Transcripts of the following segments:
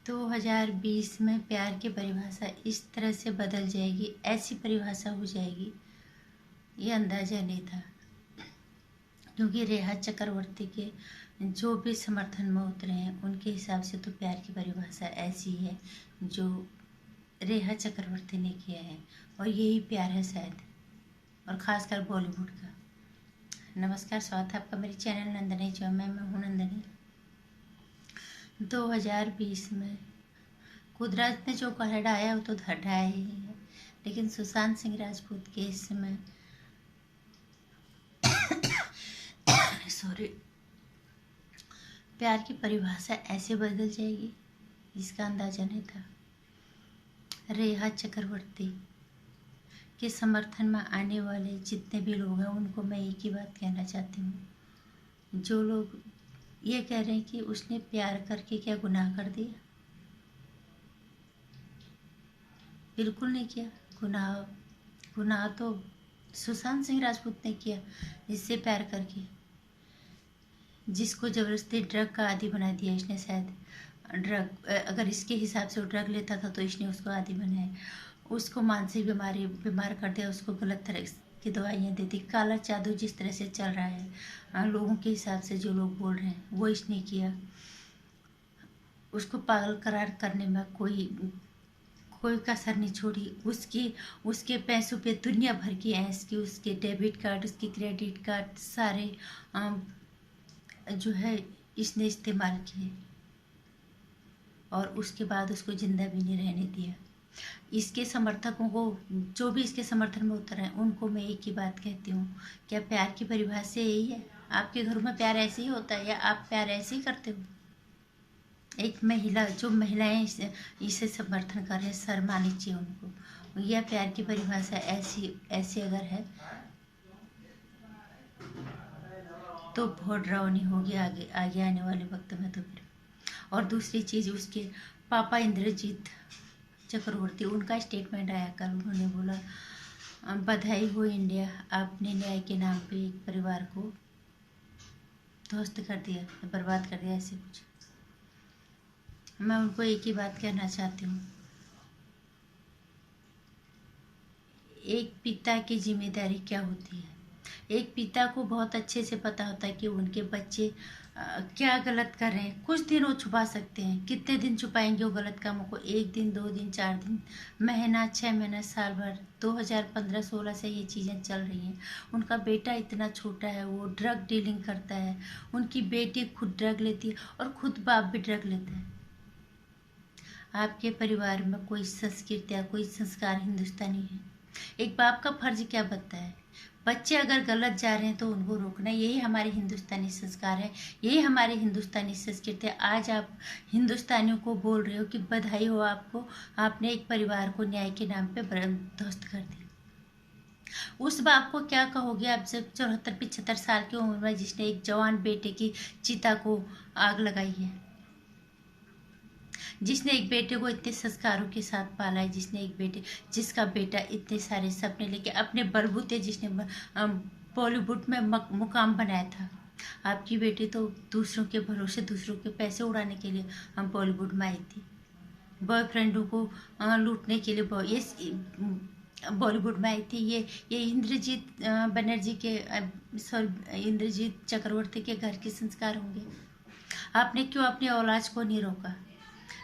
2020 में प्यार की परिभाषा इस तरह से बदल जाएगी, ऐसी परिभाषा हो जाएगी, ये अंदाजा नहीं था। क्योंकि रेखा चक्रवर्ती के जो भी समर्थन में उतरे हैं उनके हिसाब से तो प्यार की परिभाषा ऐसी है जो रेखा चक्रवर्ती ने किया है, और यही प्यार है शायद, और ख़ासकर बॉलीवुड का। नमस्कार, स्वागत है आपका मेरे चैनल नंदनी जो मैं हूँ नंदनी। 2020 में कुदरत ने जो कहर ढाया वो तो ढाया ही है, लेकिन सुशांत सिंह राजपूत केस में सॉरी प्यार की परिभाषा ऐसे बदल जाएगी, इसका अंदाजा नहीं था। रेखा चक्रवर्ती के समर्थन में आने वाले जितने भी लोग हैं उनको मैं एक ही बात कहना चाहती हूँ। जो लोग ये कह रहे हैं कि उसने प्यार करके क्या गुनाह कर दिया, बिल्कुल नहीं किया। गुनाह तो सुशांत सिंह राजपूत ने किया, इससे प्यार करके, जिसको ज़बरदस्ती ड्रग का आदी बना दिया इसने। शायद ड्रग, अगर इसके हिसाब से वो ड्रग लेता था तो इसने उसको आदी बनाया, उसको मानसिक बीमार कर दिया, उसको गलत तरह की दवाइयाँ दे दी। काला जादू जिस तरह से चल रहा है लोगों के हिसाब से, जो लोग बोल रहे हैं वो इसने किया। उसको पागल करार करने में कोई कसर नहीं छोड़ी। उसके पैसों पे दुनिया भर की ऐश की, उसके डेबिट कार्ड, उसके क्रेडिट कार्ड सारे जो है इसने इस्तेमाल किए, और उसके बाद उसको जिंदा भी नहीं रहने दिया। इसके समर्थकों को, जो भी इसके समर्थन में उतर हैं, उनको मैं एक ही बात कहती हूँ, क्या प्यार की परिभाषा यही है? आपके घरों में प्यार ऐसे ही होता है, या आप प्यार ऐसे ही करते हो? एक महिला, जो महिलाएं इसे समर्थन कर रहे हैं, शर्मानी चाहिए उनको। यह प्यार की परिभाषा ऐसी अगर है तो बहुत डरावनी होगी आगे आने वाले वक्त में। तो फिर, और दूसरी चीज़, उसके पापा इंद्रजीत चक्रवर्ती, उनका स्टेटमेंट आया कल। उन्होंने बोला, बधाई हो इंडिया, आपने न्याय के नाम पे एक परिवार को ध्वस्त कर दिया, बर्बाद कर दिया, ऐसे कुछ। मैं उनको एक ही बात कहना चाहती हूँ, एक पिता की जिम्मेदारी क्या होती है। एक पिता को बहुत अच्छे से पता होता है कि उनके बच्चे क्या गलत कर रहे हैं। कुछ दिन वो छुपा सकते हैं, कितने दिन छुपाएंगे वो गलत कामों को? 1 दिन, 2 दिन, 4 दिन, महीना, 6 महीना, साल भर। 2015-16 से ये चीज़ें चल रही हैं। उनका बेटा इतना छोटा है, वो ड्रग डीलिंग करता है। उनकी बेटी खुद ड्रग लेती है, और खुद बाप भी ड्रग लेता है। आपके परिवार में कोई संस्कृति या कोई संस्कार हिंदुस्तानी है? एक बाप का फर्ज क्या बनता है? बच्चे अगर गलत जा रहे हैं तो उनको रोकना, यही हमारे हिंदुस्तानी संस्कार है, यही हमारी हिंदुस्तानी संस्कृति है। आज आप हिंदुस्तानियों को बोल रहे हो कि बधाई हो आपको, आपने एक परिवार को न्याय के नाम पे ध्वस्त कर दिया। उस बाप को क्या कहोगे आप, जब 74-75 साल की उम्र में, जिसने एक जवान बेटे की चिता को आग लगाई है, जिसने एक बेटे को इतने संस्कारों के साथ पाला है, जिसका बेटा इतने सारे सपने लेके अपने बलबूते, जिसने बॉलीवुड में मुकाम बनाया था। आपकी बेटी तो दूसरों के भरोसे, दूसरों के पैसे उड़ाने के लिए हम बॉलीवुड में आई थी, बॉयफ्रेंडों को लूटने के लिए ये बॉलीवुड में आई थी। ये इंद्रजीत बनर्जी के, सॉरी, इंद्रजीत चक्रवर्ती के घर के संस्कार होंगे। आपने क्यों अपनी औलाद को नहीं रोका?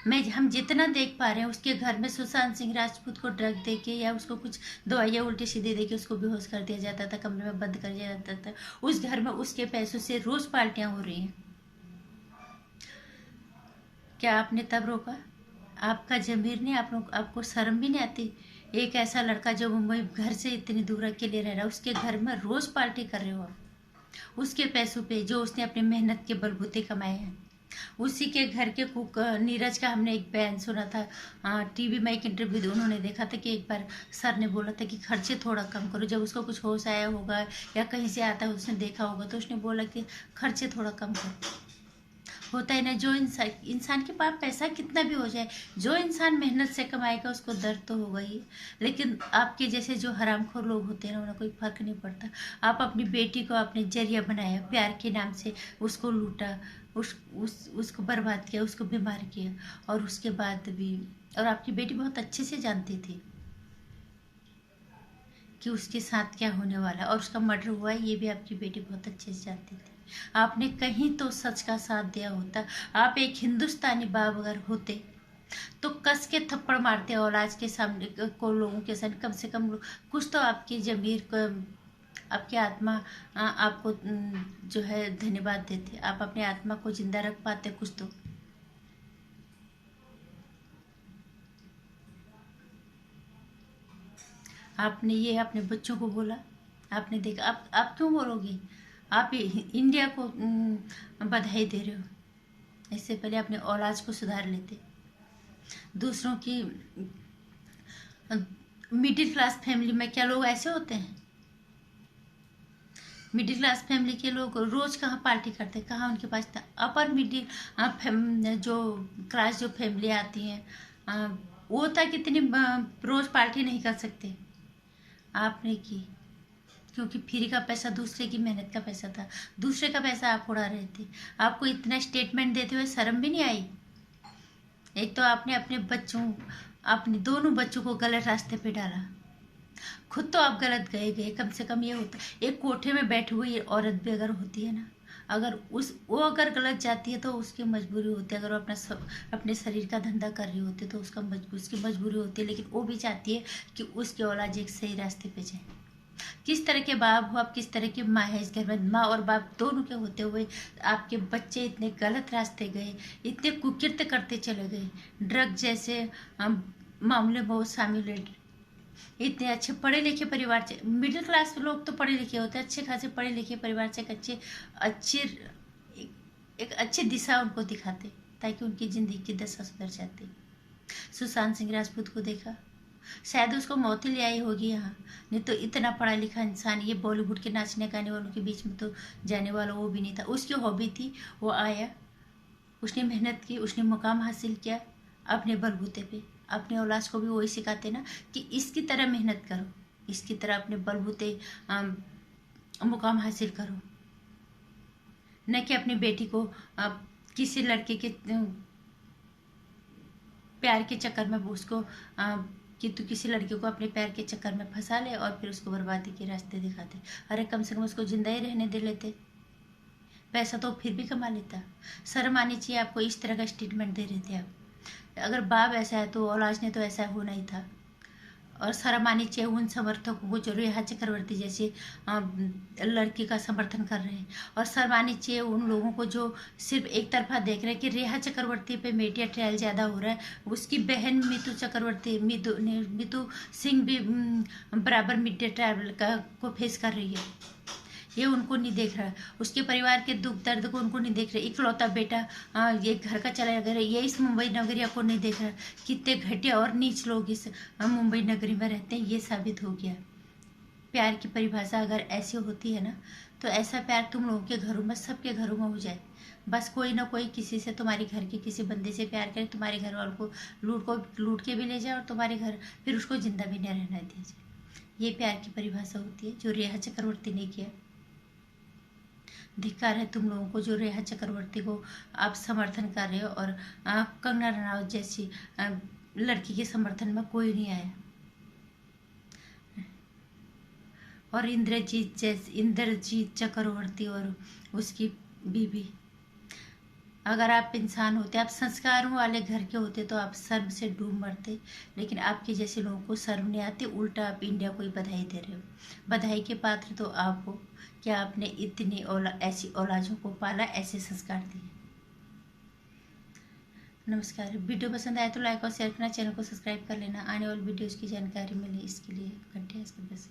हम जितना देख पा रहे हैं, उसके घर में सुशांत सिंह राजपूत को ड्रग दे के, या उसको कुछ दवाइयाँ उल्टी सीधे दे के उसको बेहोश कर दिया जाता था, कमरे में बंद कर दिया जाता था। उस घर में उसके पैसों से रोज पार्टियां हो रही हैं। क्या आपने तब रोका? आपका जमीर नहीं, आपको शर्म भी नहीं आती? एक ऐसा लड़का जो मुंबई घर से इतनी दूर अकेले रह रहा है, उसके घर में रोज पार्टी कर रहे हो आप, उसके पैसों पे, जो उसने अपनी मेहनत के बलबूते कमाए हैं। उसी के घर के कुक नीरज का हमने एक बयान सुना था, टीवी में एक इंटरव्यू उन्होंने देखा था कि एक बार सर ने बोला था कि खर्चे थोड़ा कम करो। जब उसको कुछ होश आया होगा या कहीं से आता है, उसने देखा होगा, तो उसने बोला कि खर्चे थोड़ा कम करो। होता है ना, जो इंसान के पास पैसा कितना भी हो जाए, जो इंसान मेहनत से कमाएगा उसको दर्द तो होगा ही। लेकिन आपके जैसे जो हरामखोर लोग होते हैं, उन्हें कोई फर्क नहीं पड़ता। आप अपनी बेटी को आपने जरिया बनाया, प्यार के नाम से उसको लूटा, उसको बर्बाद किया, उसको बीमार किया। और उसके बाद भी, और आपकी बेटी बहुत अच्छे से जानती थी कि उसके साथ क्या होने वाला है, और उसका मर्डर हुआ है ये भी आपकी बेटी बहुत अच्छे से जानती थी। आपने कहीं तो सच का साथ दिया होता। आप एक हिंदुस्तानी बाप अगर होते तो कस के थप्पड़ मारते औलाद के सामने को, लोगों के सामने। कम से कम कुछ तो आपकी जमीर को, आपकी आत्मा आपको जो है धन्यवाद देते। आप अपनी आत्मा को जिंदा रख पाते कुछ तो। आपने ये अपने बच्चों को बोला, आपने देखा। आप क्यों बोलोगे? आप इंडिया को बधाई दे रहे हो। इससे पहले अपने औलाद को सुधार लेते। दूसरों की मिडिल क्लास फैमिली में क्या लोग ऐसे होते हैं? मिडिल क्लास फैमिली के लोग रोज कहाँ पार्टी करते, कहाँ उनके पास अपर मिडिल जो क्लास जो फैमिली आती हैं वो तक कितनी रोज पार्टी नहीं कर सकते। आपने की, क्योंकि फ्री का पैसा दूसरे की मेहनत का पैसा था, दूसरे का पैसा आप उड़ा रहे थे। आपको इतना स्टेटमेंट देते हुए शर्म भी नहीं आई? एक तो आपने अपने बच्चों, अपने दोनों बच्चों को गलत रास्ते पे डाला, खुद तो आप गलत गए। कम से कम ये होता, एक कोठे में बैठी हुई औरत भी अगर होती है ना, अगर वो अगर गलत जाती है तो उसकी मजबूरी होती है। अगर वो अपने शरीर का धंधा कर रही होती है तो उसकी मजबूरी होती है। लेकिन वो भी चाहती है कि उसकी औलाद एक सही रास्ते पे जाए। किस तरह के बाप हो आप, किस तरह की माँ है इस घर में? माँ और बाप दोनों के होते हुए आपके बच्चे इतने गलत रास्ते गए, इतने कुकृत्य करते चले गए, ड्रग जैसे मामले में वो शामिल है। इतने अच्छे पढ़े लिखे परिवार से, मिडिल क्लास लोग तो पढ़े लिखे होते हैं, अच्छे खासे पढ़े लिखे परिवार से एक अच्छे एक अच्छी दिशा उनको दिखाते ताकि उनकी जिंदगी की दशा सुधर जाती। सुशांत सिंह राजपूत को देखा, शायद उसको मौत ही ले आई होगी यहाँ, नहीं तो इतना पढ़ा लिखा इंसान ये बॉलीवुड के नाचने गाने वालों के बीच में तो जाने वाला वो भी नहीं था। उसकी हॉबी थी, वो आया, उसने मेहनत की, उसने मुकाम हासिल किया अपने बलबूते पे। अपने औलाद को भी वही सिखाते ना कि इसकी तरह मेहनत करो, इसकी तरह अपने बलबूते मुकाम हासिल करो, न कि अपनी बेटी को किसी लड़के के प्यार के चक्कर में उसको कि तू किसी लड़के को अपने प्यार के चक्कर में फंसा ले और फिर उसको बर्बादी के रास्ते दिखाते। अरे कम से कम उसको जिंदा ही रहने दे लेते, पैसा तो फिर भी कमा लेता। शर्म आनी चाहिए आपको, इस तरह का स्टेटमेंट दे रहे थे आप। अगर बाप ऐसा है तो औलाद ने तो ऐसा होना ही था। और शर्म आनी चाहिए उन समर्थकों को जो रेखा चक्रवर्ती जैसे लड़की का समर्थन कर रहे हैं। और शर्म आनी चाहिए उन लोगों को जो सिर्फ एक तरफा देख रहे हैं कि रेखा चक्रवर्ती पे मीडिया ट्रायल ज़्यादा हो रहा है, उसकी बहन मितू सिंह भी बराबर मीडिया ट्रायल को फेस कर रही है। ये उनको नहीं देख रहा, उसके परिवार के दुख दर्द को उनको नहीं देख रहे। इकलौता बेटा ये घर का चला गया, ये इस मुंबई नगरिया को नहीं देख रहा। कितने घटिया और नीच लोग इस मुंबई नगरी में रहते हैं, ये साबित हो गया। प्यार की परिभाषा अगर ऐसी होती है ना, तो ऐसा प्यार तुम लोगों के घरों में, सबके घरों में हो जाए। बस कोई ना कोई किसी से, तुम्हारे घर के किसी बंदे से प्यार करे, तुम्हारे घर वालों को लूट के भी ले जाए और तुम्हारे घर फिर उसको जिंदा भी न रहना दिया जाए। ये प्यार की परिभाषा होती है जो रेखा चक्रवर्ती ने किया। धिक्कार है तुम लोगों को जो रेखा चक्रवर्ती को आप समर्थन कर रहे हो, और कंगना रनावत जैसी लड़की के समर्थन में कोई नहीं आया। और इंद्रजीत चक्रवर्ती और उसकी बीवी, अगर आप इंसान होते, आप संस्कारों वाले घर के होते तो आप शर्म से डूब मरते। लेकिन आपके जैसे लोगों को शर्म नहीं आती, उल्टा आप इंडिया को ही बधाई दे रहे हो। बधाई के पात्र तो आप हो, क्या आपने इतनी ऐसी औलादों को पाला, ऐसे संस्कार दिए। नमस्कार। वीडियो पसंद आए तो लाइक और शेयर करना, चैनल को सब्सक्राइब कर लेना। आने वाली वीडियोज़ की जानकारी मिले इसके लिए घंटे बस।